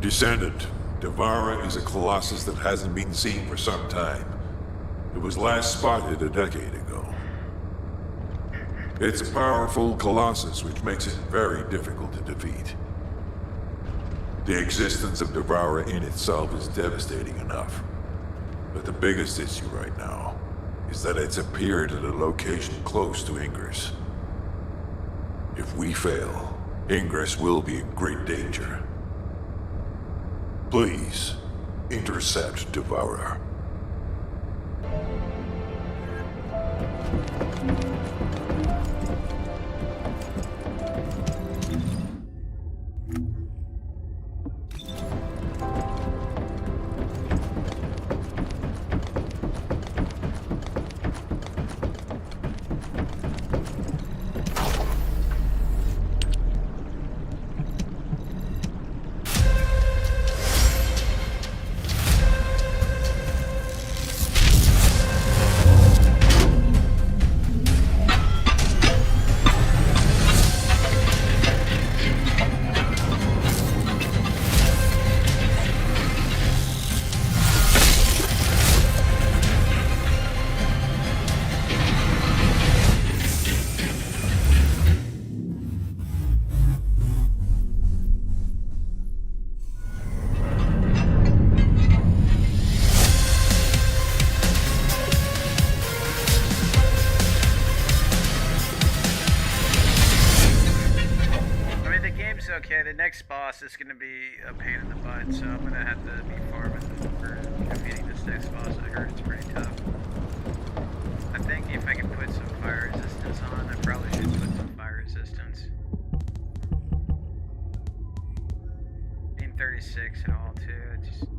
Descendant. Devourer is a colossus that hasn't been seen for some time. It was last spotted a decade ago. It's a powerful colossus, which makes it very difficult to defeat. The existence of Devourer in itself is devastating enough. But the biggest issue right now is that it's appeared at a location close to Ingress. If we fail, Ingress will be in great danger. Please, intercept Devourer. Okay, the next boss is going to be a pain in the butt, so I'm going to have to be farming for defeating this next boss. I heard it's pretty tough. I think if I can put some fire resistance on, I probably should put some fire resistance. Being 36 and all, too. It's just...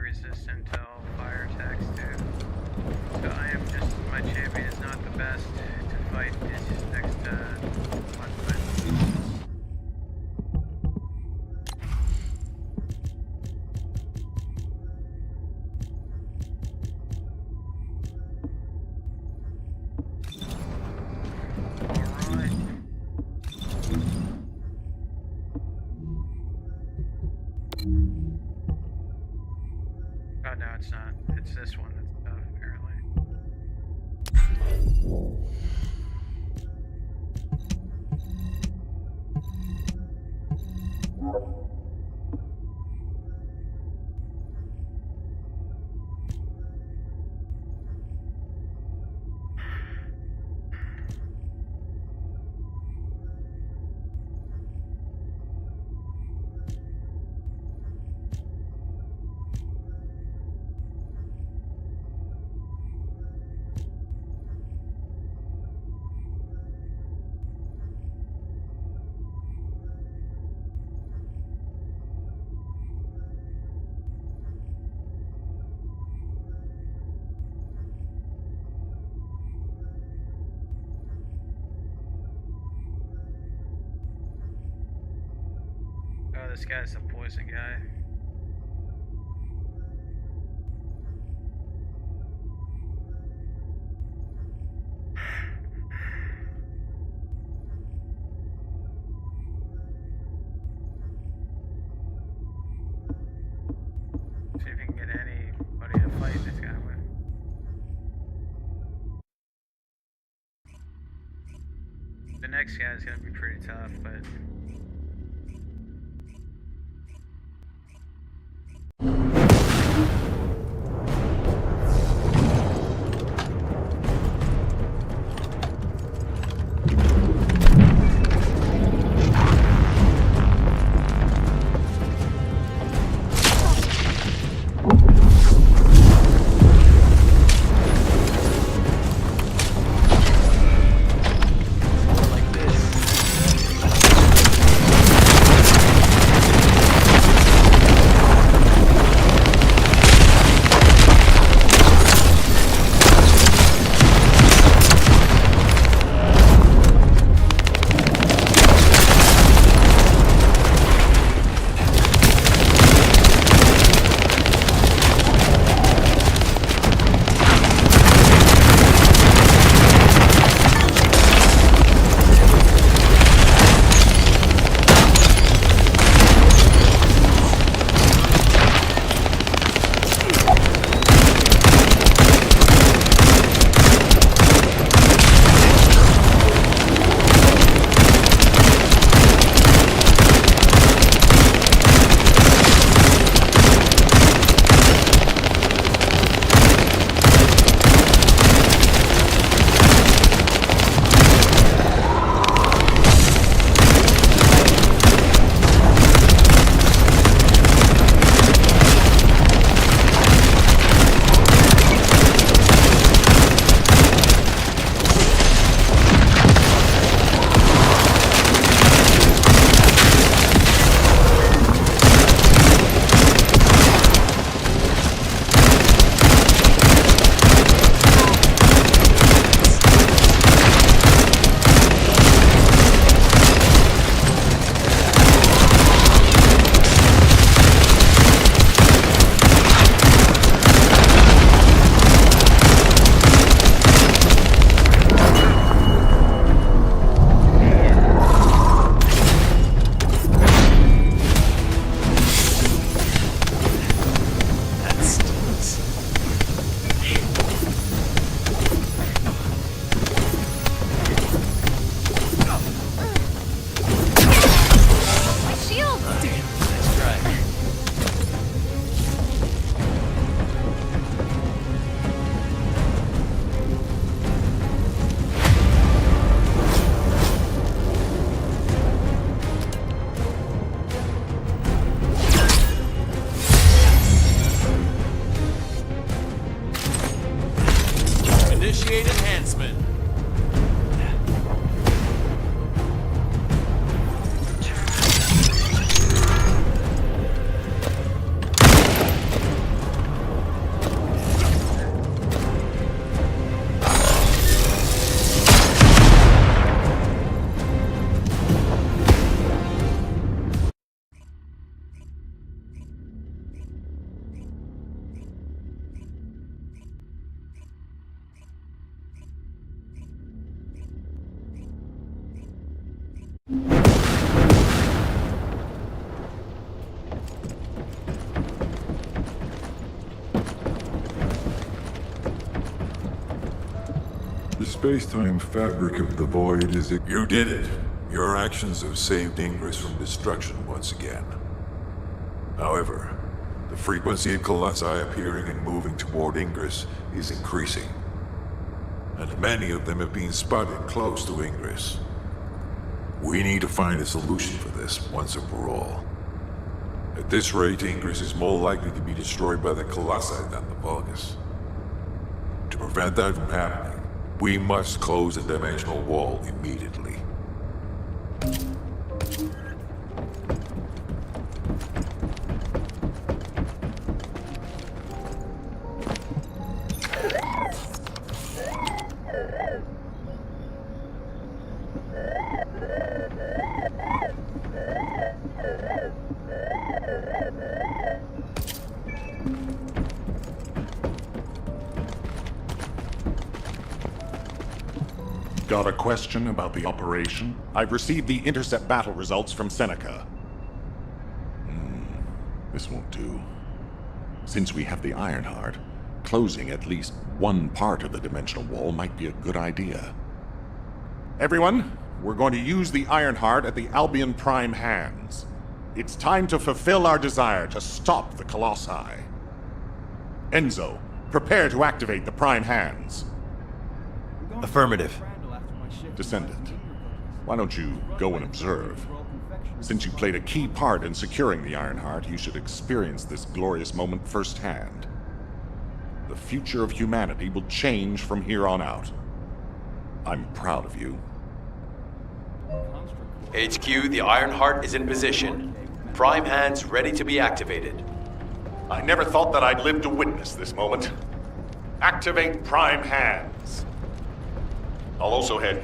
resistant to all fire attacks too. So I am just, my champion is not the best to fight this next one fight. Oh no, it's not. It's this one that's tough, apparently. Oh, this guy's a poison guy. See if you can get anybody to fight this guy with. The next guy's gonna be pretty tough, but Initiate enhancement. space-time fabric of the void is... You did it. Your actions have saved Ingress from destruction once again. However, the frequency of colossi appearing and moving toward Ingress is increasing. And many of them have been spotted close to Ingress. We need to find a solution for this once and for all. At this rate, Ingress is more likely to be destroyed by the colossi than the Vulgus. To prevent that from happening, we must close the dimensional wall immediately. Got a question about the operation? I've received the intercept battle results from Seneca. This won't do. Since we have the Ironheart, closing at least one part of the dimensional wall might be a good idea. Everyone, we're going to use the Ironheart at the Albion Prime hands. It's time to fulfill our desire to stop the Colossi. Enzo, prepare to activate the Prime hands. Affirmative. Descendant, why don't you go and observe? Since you played a key part in securing the Ironheart, you should experience this glorious moment firsthand. The future of humanity will change from here on out. I'm proud of you. HQ, the Ironheart is in position. Prime hands ready to be activated. I never thought that I'd live to witness this moment. Activate Prime hands. I'll also head.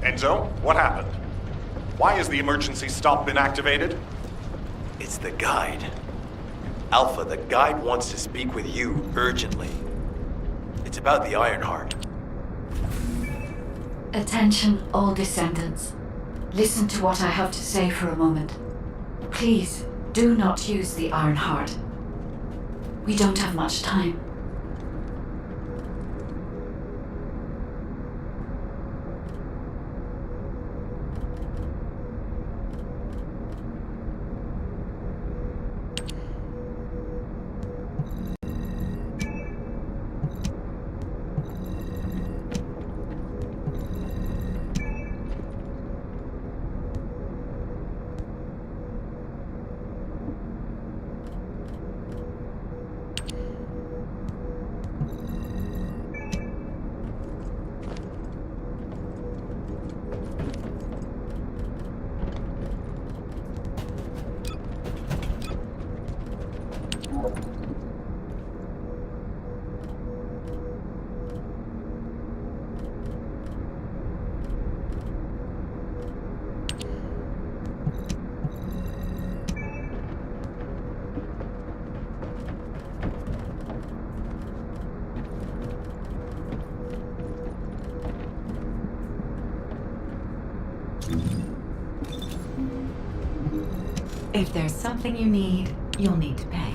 Enzo, what happened? Why has the emergency stop been activated? It's the guide. Alpha, the guide wants to speak with you urgently. It's about the Ironheart. Attention, all descendants. Listen to what I have to say for a moment. Please, do not use the Ironheart. We don't have much time. If there's something you need, you'll need to pay.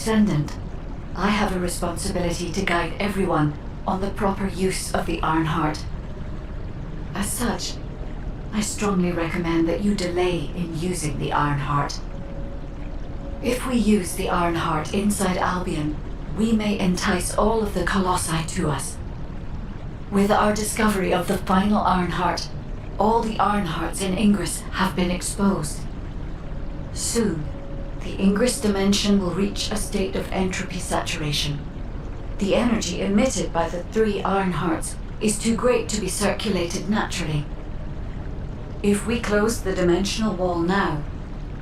Descendant, I have a responsibility to guide everyone on the proper use of the Ironheart. As such, I strongly recommend that you delay in using the Ironheart. If we use the Ironheart inside Albion, we may entice all of the Colossi to us. With our discovery of the final Ironheart, all the Ironhearts in Ingress have been exposed. Soon, the Ingress dimension will reach a state of entropy saturation. The energy emitted by the 3 Ironhearts is too great to be circulated naturally. If we close the dimensional wall now,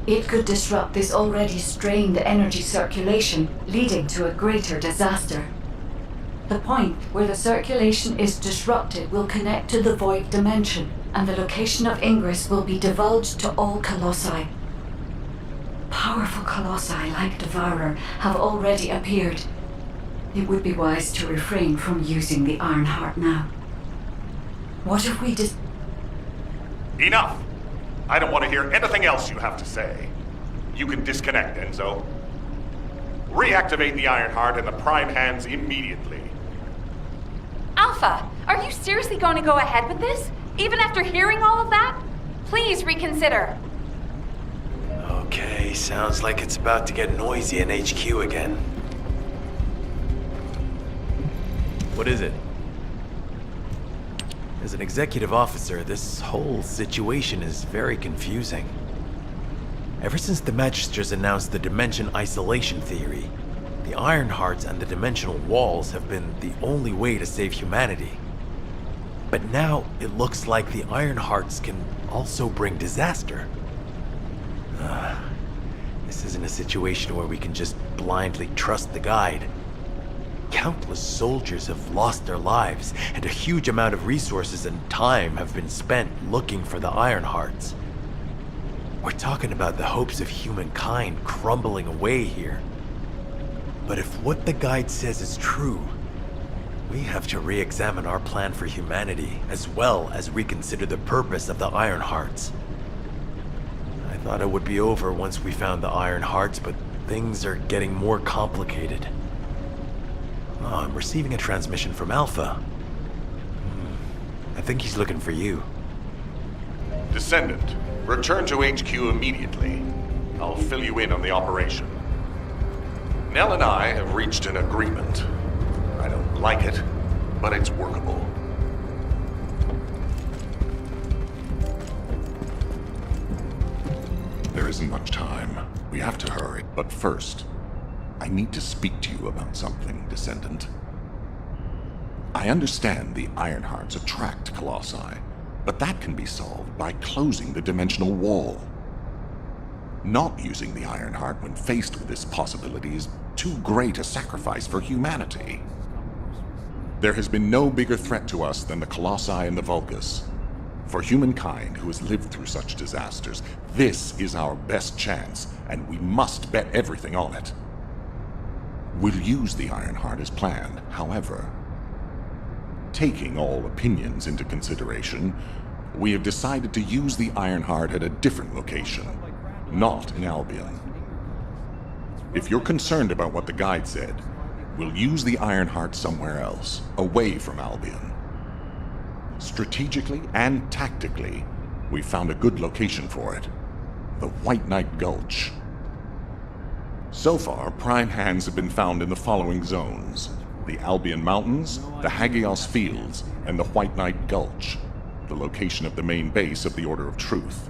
it could disrupt this already strained energy circulation, leading to a greater disaster. The point where the circulation is disrupted will connect to the void dimension, and the location of Ingress will be divulged to all Colossi. Powerful Colossi like Devourer have already appeared. It would be wise to refrain from using the Ironheart now. What if we Enough! I don't want to hear anything else you have to say. You can disconnect, Enzo. Reactivate the Ironheart and the Prime Hands immediately. Alpha, are you seriously going to go ahead with this? Even after hearing all of that? Please reconsider. Okay, sounds like it's about to get noisy in HQ again. What is it? As an executive officer, this whole situation is very confusing. Ever since the Magisters announced the Dimension Isolation Theory, the Ironhearts and the Dimensional Walls have been the only way to save humanity. But now it looks like the Ironhearts can also bring disaster. This isn't a situation where we can just blindly trust the guide. Countless soldiers have lost their lives, and a huge amount of resources and time have been spent looking for the Ironhearts. We're talking about the hopes of humankind crumbling away here. But if what the guide says is true, we have to re-examine our plan for humanity, as well as reconsider the purpose of the Ironhearts. I thought it would be over once we found the Ironhearts, but things are getting more complicated. Oh, I'm receiving a transmission from Alpha. I think he's looking for you. Descendant, return to HQ immediately. I'll fill you in on the operation. Nell and I have reached an agreement. I don't like it, but it's workable. There isn't much time. We have to hurry. But first, I need to speak to you about something, Descendant. I understand the Ironhearts attract Colossi, but that can be solved by closing the dimensional wall. Not using the Ironheart when faced with this possibility is too great a sacrifice for humanity. There has been no bigger threat to us than the Colossi and the Vulgus. For humankind who has lived through such disasters, this is our best chance, and we must bet everything on it. We'll use the Ironheart as planned, however. Taking all opinions into consideration, we have decided to use the Ironheart at a different location, not in Albion. If you're concerned about what the guide said, we'll use the Ironheart somewhere else, away from Albion. Strategically and tactically, we found a good location for it. The White Knight Gulch. So far, Prime Hands have been found in the following zones: the Albion Mountains, the Hagios Fields, and the White Knight Gulch, the location of the main base of the Order of Truth.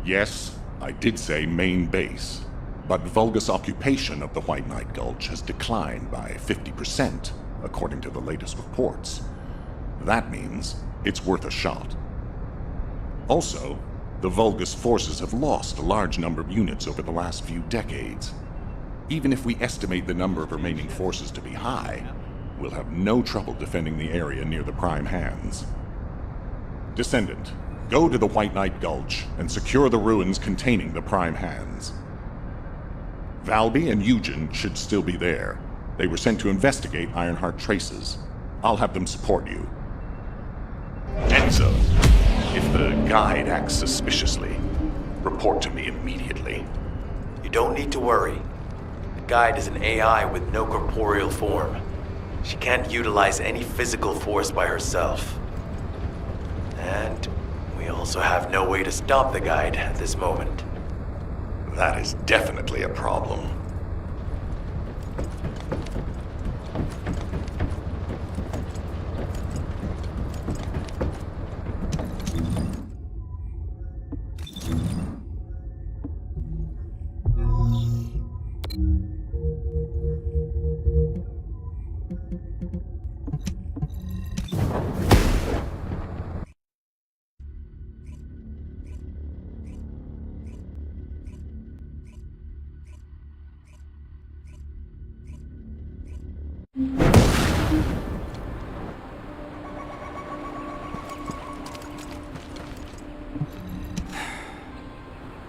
Yes, I did say main base, but Vulgus occupation of the White Knight Gulch has declined by 50%, according to the latest reports. That means it's worth a shot. Also, the Vulgus forces have lost a large number of units over the last few decades. Even if we estimate the number of remaining forces to be high, we'll have no trouble defending the area near the Prime Hands. Descendant, go to the White Knight Gulch and secure the ruins containing the Prime Hands. Valby and Eugen should still be there. They were sent to investigate Ironheart traces. I'll have them support you. Enzo, if the guide acts suspiciously, report to me immediately. You don't need to worry. guide is an AI with no corporeal form. She can't utilize any physical force by herself. And we also have no way to stop the guide at this moment. That is definitely a problem.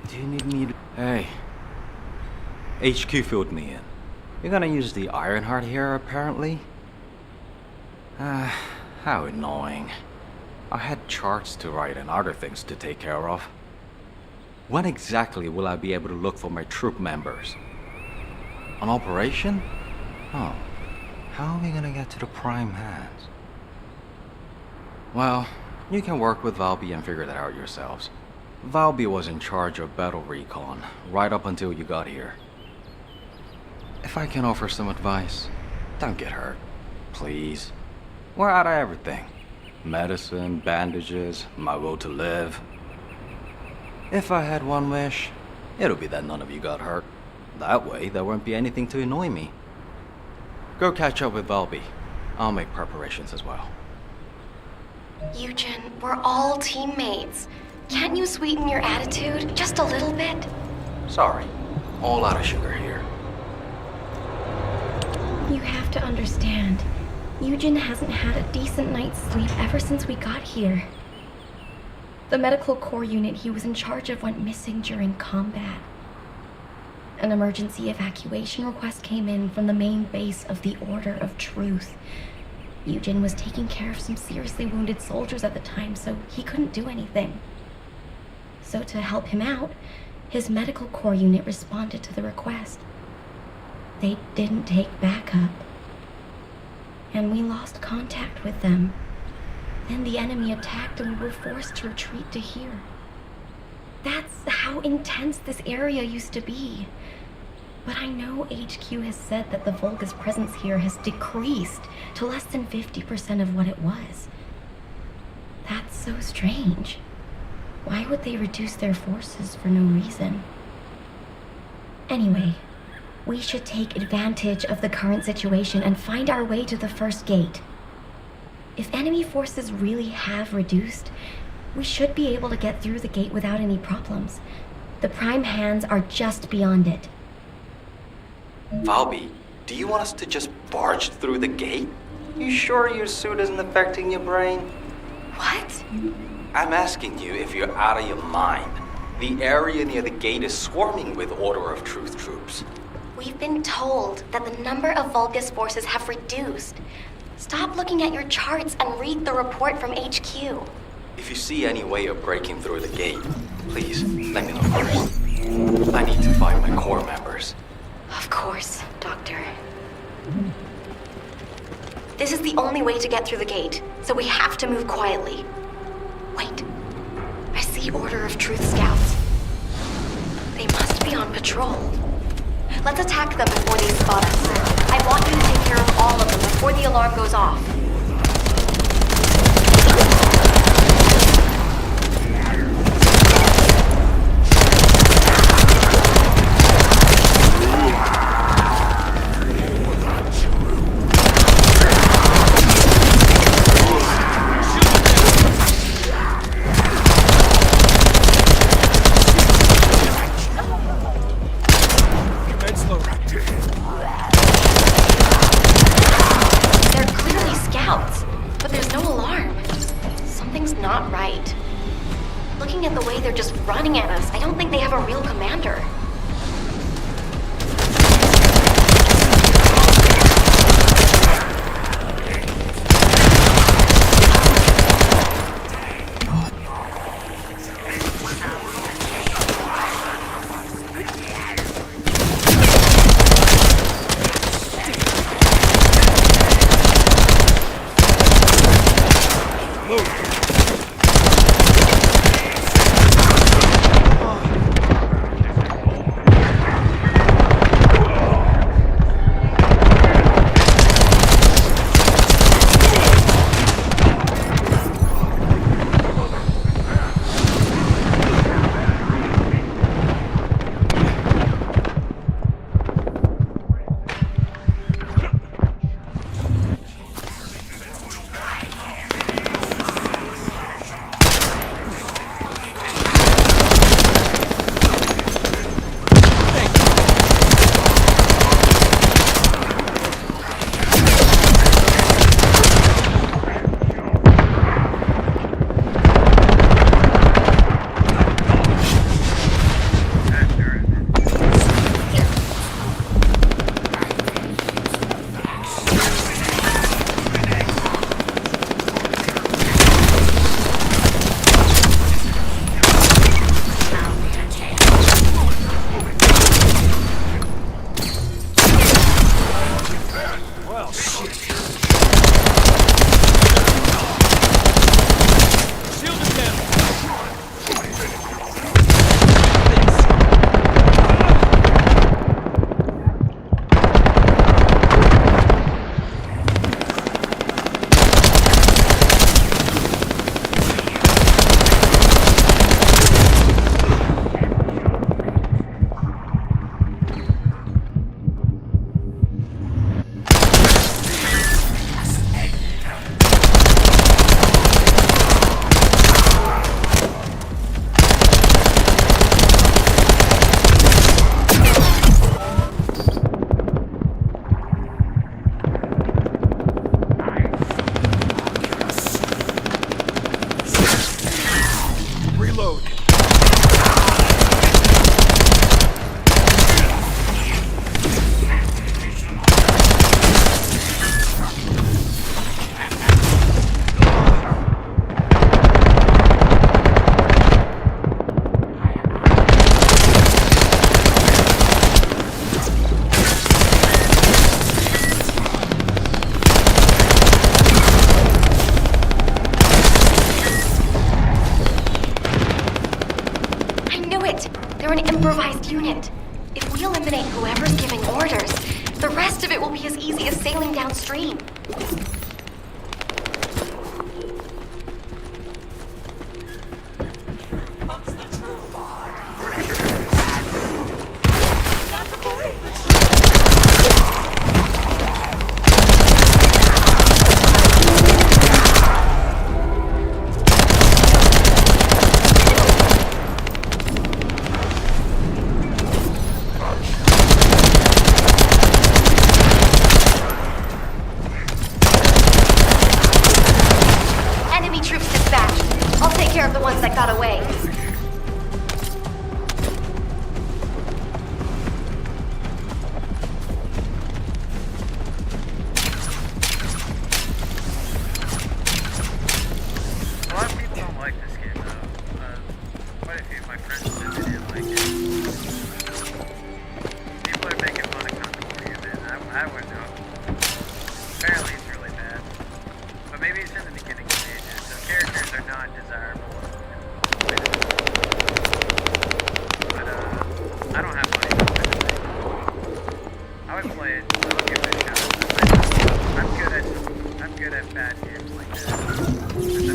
Do you need me to... Hey. HQ filled me in. You're gonna use the Ironheart here, apparently? How annoying. I had charts to write and other things to take care of. When exactly will I be able to look for my troop members? An operation? Oh. How are we gonna get to the prime hands? Well, you can work with Valby and figure that out yourselves. Valby was in charge of battle recon, right up until you got here. If I can offer some advice, don't get hurt. Please. We're out of everything. Medicine, bandages, my will to live. If I had one wish, it'll be that none of you got hurt. That way, there won't be anything to annoy me. Go catch up with Valby. I'll make preparations as well. Eugen, we're all teammates. Can't you sweeten your attitude just a little bit? Sorry. All out of sugar here. You have to understand. Eugen hasn't had a decent night's sleep ever since we got here. The medical corps unit he was in charge of went missing during combat. An emergency evacuation request came in from the main base of the Order of Truth. Eugen was taking care of some seriously wounded soldiers at the time, so he couldn't do anything. So to help him out, his medical corps unit responded to the request. They didn't take backup. And we lost contact with them. Then the enemy attacked and we were forced to retreat to here. That's how intense this area used to be. But I know HQ has said that the Vulgus presence here has decreased to less than 50% of what it was. That's so strange. Why would they reduce their forces for no reason? Anyway, we should take advantage of the current situation and find our way to the first gate. If enemy forces really have reduced, we should be able to get through the gate without any problems. The prime hands are just beyond it. Valby, do you want us to just barge through the gate? You sure your suit isn't affecting your brain? What? I'm asking you if you're out of your mind. The area near the gate is swarming with Order of Truth troops. We've been told that the number of Vulgus forces have reduced. Stop looking at your charts and read the report from HQ. If you see any way of breaking through the gate, please let me know first. I need to find my corps members. Of course, Doctor. This is the only way to get through the gate, so we have to move quietly. Wait. I see Order of Truth scouts. They must be on patrol. Let's attack them before they spot us. I want you to take care of all of them before the alarm goes off. Not right. Looking at the way they're just running at us, I don't think they have a real commander. first unit. If we eliminate whoever's giving orders, the rest of it will be as easy as sailing downstream.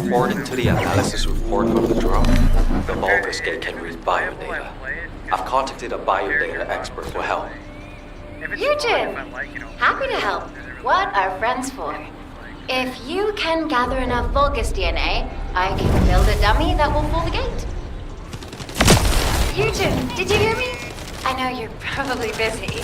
According to the analysis report from the drone, the Vulgus gate can read biodata. I've contacted a biodata expert for help. Eugen! Happy to help. What are friends for? If you can gather enough Vulgus DNA, I can build a dummy that will pull the gate. Eugen, did you hear me? I know you're probably busy.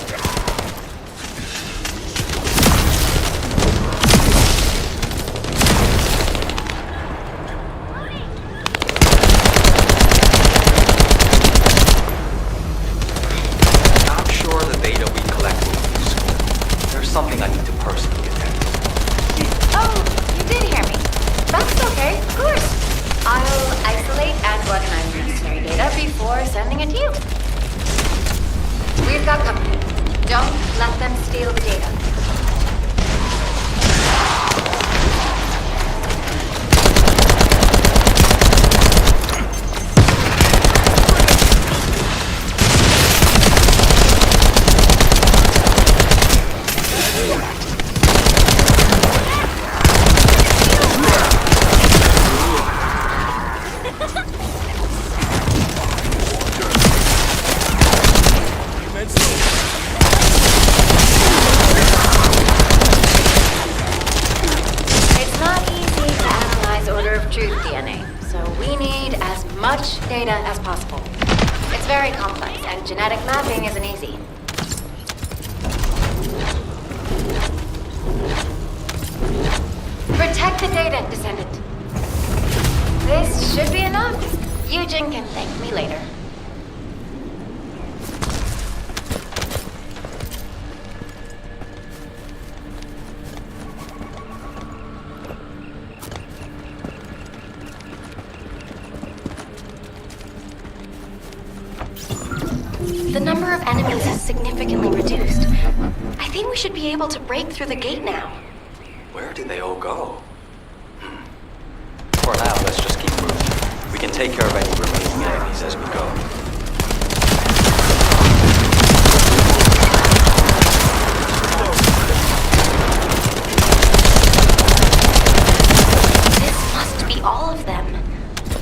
Something I need to personally attend to. Oh, you did hear me. That's okay, of course. I'll isolate and organize necessary data before sending it to you. We've got company. Don't let them steal the data. Much data as possible. It's very complex, and genetic mapping isn't easy. Protect the data, Descendant. This should be enough. Eugen can thank me later. The number of enemies has significantly reduced. I think we should be able to break through the gate now. Where did they all go? For now, let's just keep moving. We can take care of any remaining enemies as we go. This must be all of them.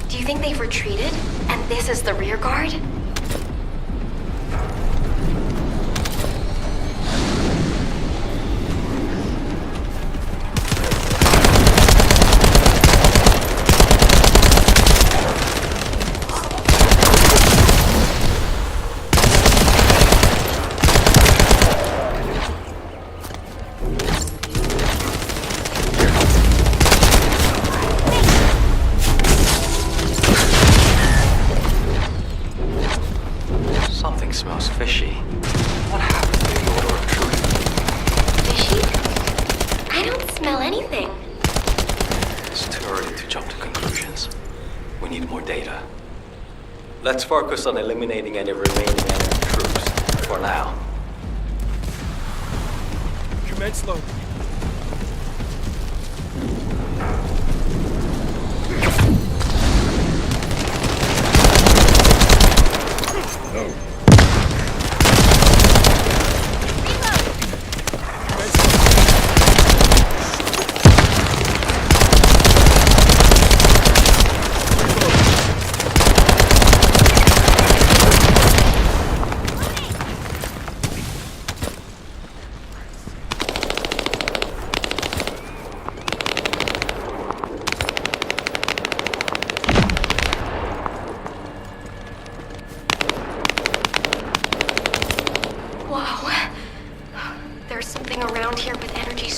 Do you think they've retreated, and this is the rear guard? Smells fishy. What happened to the order of truth? Fishy? I don't smell anything. It's too early to jump to conclusions. We need more data. Let's focus on eliminating any remaining enemy troops for now. Commence loading.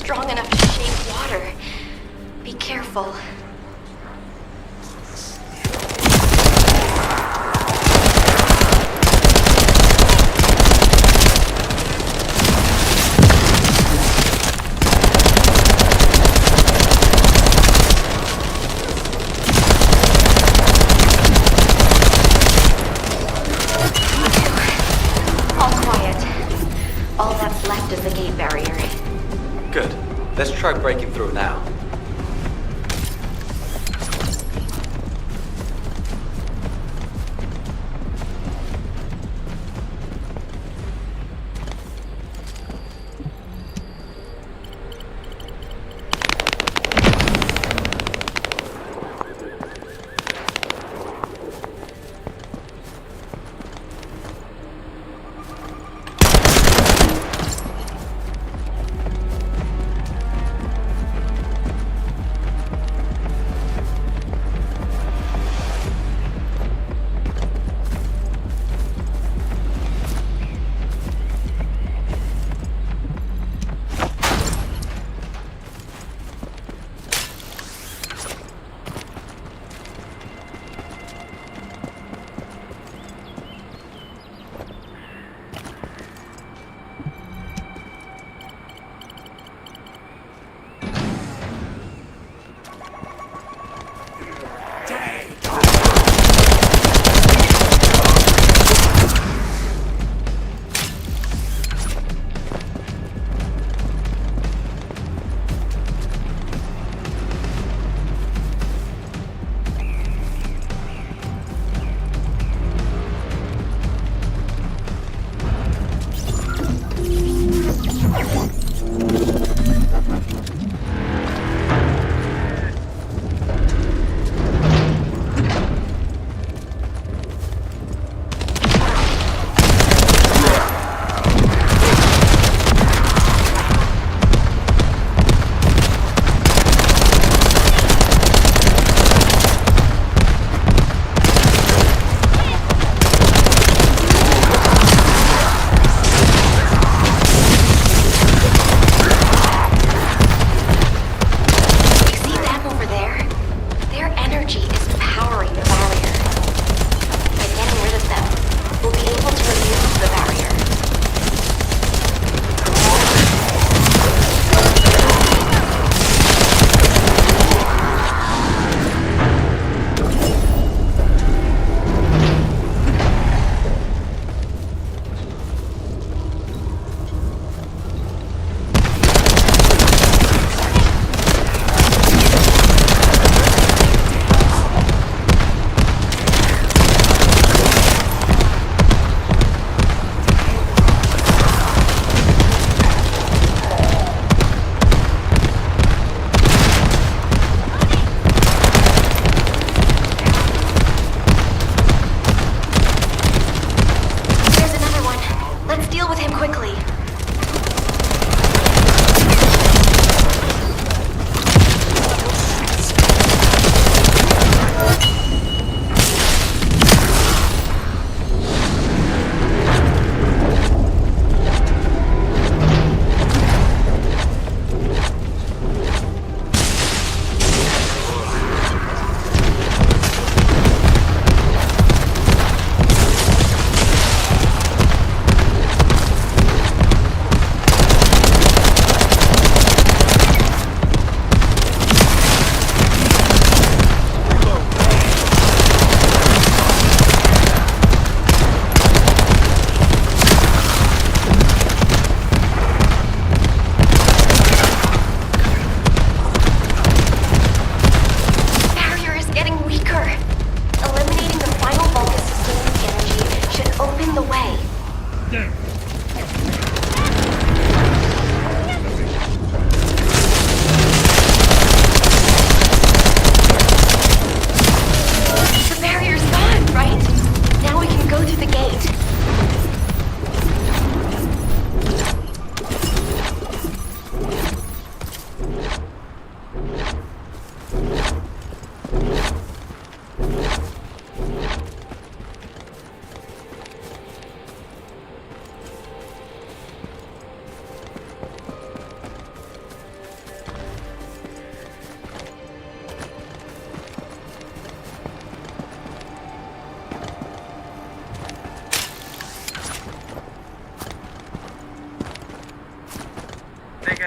strong enough to shake water. Be careful. All quiet. All that's left is the gate barrier. Good. Let's try breaking through now.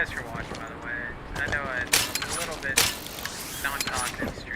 guys for watching, by the way. I know I'm a little bit non-talkative